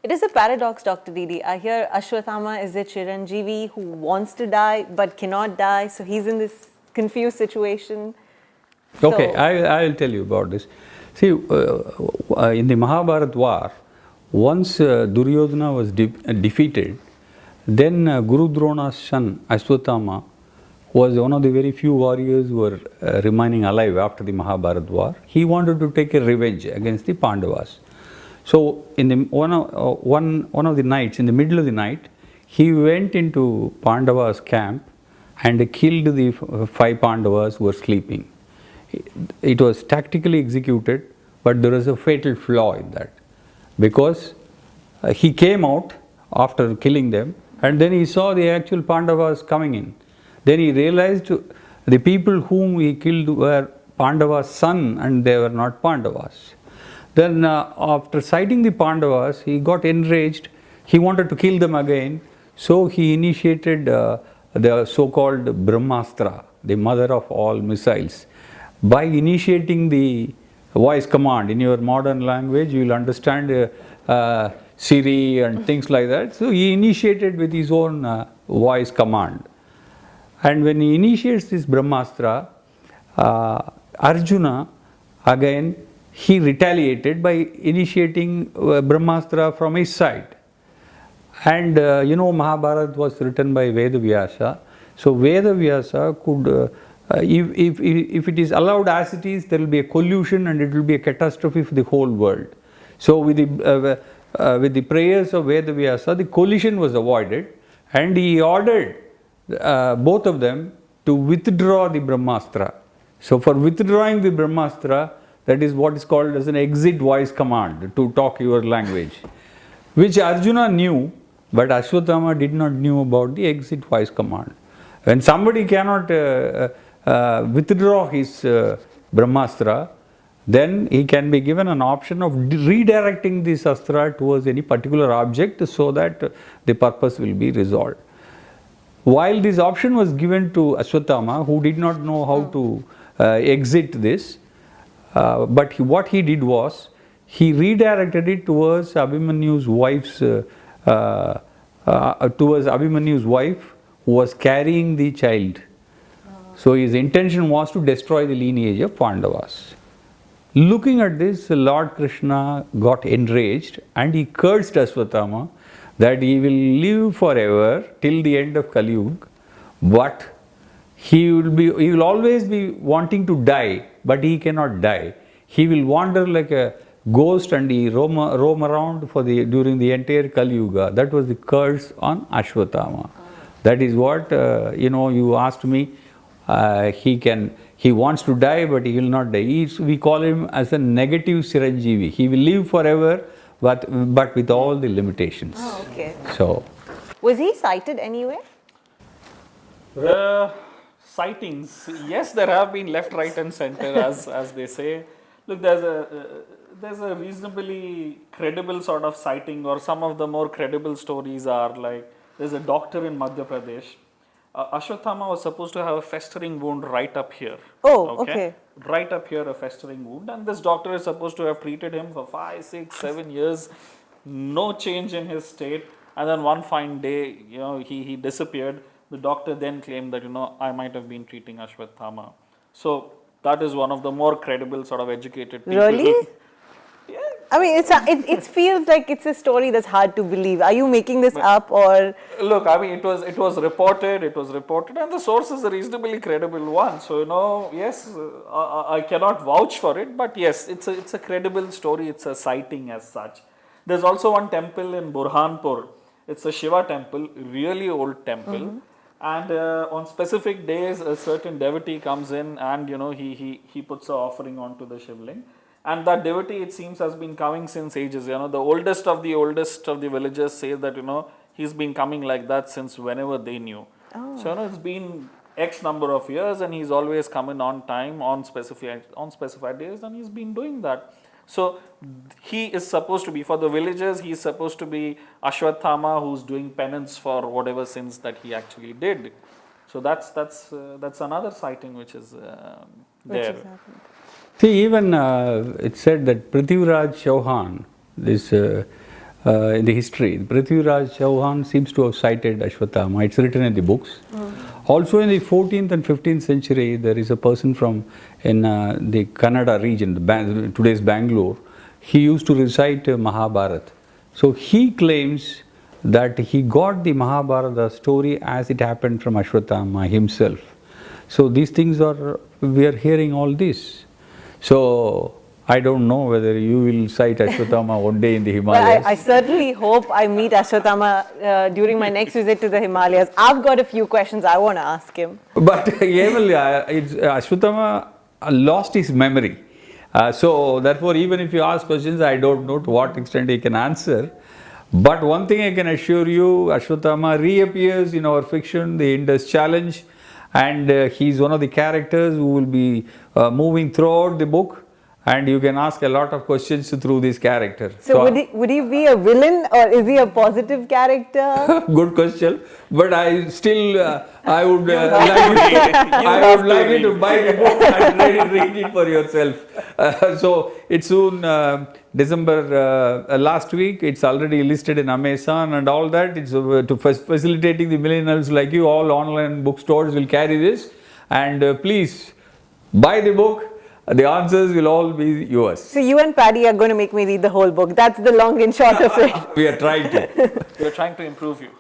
It is a paradox, Dr. DD. I hear Ashwathama is a Chiranjeevi who wants to die but cannot die, so he's in this confused situation. Okay, I will tell you about this. See, in the Mahabharata war, once Duryodhana was defeated, then Guru Drona's son Ashwathama was one of the very few warriors who were remaining alive after the Mahabharata war. He wanted to take a revenge against the Pandavas. So, in the, one of the nights, in the middle of the night, he went into Pandavas' camp and killed the 5 Pandavas who were sleeping. It was tactically executed, but there was a fatal flaw in that, because he came out after killing them and then he saw the actual Pandavas coming in. Then he realized the people whom he killed were Pandava's son and they were not Pandavas. Then after sighting the Pandavas, he got enraged. He wanted to kill them again. So he initiated the so-called Brahmastra, the mother of all missiles. By initiating the voice command, in your modern language, you will understand Siri and things like that. So he initiated with his own voice command. And when he initiates this Brahmastra, Arjuna again he retaliated by initiating Brahmastra from his side. And Mahabharata was written by Vedavyasa. So Vedavyasa could, if it is allowed as it is, there will be a collusion and it will be a catastrophe for the whole world. So with the prayers of Vedavyasa, the collision was avoided, and he ordered both of them to withdraw the Brahmastra. So for withdrawing the Brahmastra, that is what is called as an exit voice command, to talk your language, which Arjuna knew, but Ashwathama did not know about the exit voice command. When somebody cannot withdraw his Brahmastra, then he can be given an option of redirecting this astra towards any particular object so that the purpose will be resolved. While this option was given to Ashwathama, who did not know how to exit this, but what he did was, he redirected it towards Abhimanyu's wife who was carrying the child. So his intention was to destroy the lineage of Pandavas. Looking at this, Lord Krishna got enraged and he cursed Ashwathama that he will live forever till the end of Kali Yuga, but he will always be wanting to die, but he cannot die. He will wander like a ghost and he roam around during the entire Kali Yuga. That was the curse on Ashwathama. That is what you asked me. He wants to die, but he will not die. We call him as a negative Chiranjeevi. He will live forever, but with all the limitations. Oh, okay. So, was he cited anywhere? Sightings, yes, there have been left, right, and center, as they say. Look, there's a reasonably credible sort of sighting, or some of the more credible stories are like, there's a doctor in Madhya Pradesh. Ashwathama was supposed to have a festering wound right up here. Oh, okay. Right up here, a festering wound, and this doctor is supposed to have treated him for 5, 6, 7 years, no change in his state, and then one fine day, he disappeared. The doctor then claimed that, I might have been treating Ashwathama. So that is one of the more credible sort of educated people. Really? Yeah. I mean, it feels like it's a story that's hard to believe. Are you making this up, or? Look, I mean, it was reported, and the source is a reasonably credible one. So, yes, I cannot vouch for it, but yes, it's a credible story. It's a sighting as such. There's also one temple in Burhanpur. It's a Shiva temple, really old temple. Mm-hmm. And on specific days, a certain devotee comes in and, he puts an offering onto the Shivling. And that devotee, it seems, has been coming since ages. The oldest of the villagers say that, he's been coming like that since whenever they knew. Oh. So, it's been X number of years and he's always coming on time, on specified days, and he's been doing that. So, he is supposed to be, for the villagers, he is supposed to be Ashwathama, who's doing penance for whatever sins that he actually did. So, that's another sighting which is there. See, even it said that Prithviraj Chauhan, this in the history. Prithviraj Chauhan seems to have cited Ashwatthama. It's written in the books. Also in the 14th and 15th century, there is a person from in the Kannada region, today's Bangalore. He used to recite Mahabharata. So he claims that he got the Mahabharata story as it happened from Ashwatthama himself. So these things we are hearing all this. So I don't know whether you will cite Ashwatthama one day in the Himalayas. Well, I certainly hope I meet Ashwatthama during my next visit to the Himalayas. I've got a few questions I want to ask him. But Ashwatthama lost his memory. So therefore, even if you ask questions, I don't know to what extent he can answer. But one thing I can assure you, Ashwatthama reappears in our fiction, the Indus Challenge, and he's one of the characters who will be moving throughout the book. And you can ask a lot of questions through this character. So would he be a villain or is he a positive character? Good question, but I still I would like you to buy the book and read it for yourself. So it's soon December last week. It's already listed in Amazon and all that. It's to facilitating the millennials like you. All online bookstores will carry this, and please buy the book. The answers will all be yours. So you and Paddy are going to make me read the whole book. That's the long and short of it. We are trying to. We are trying to improve you.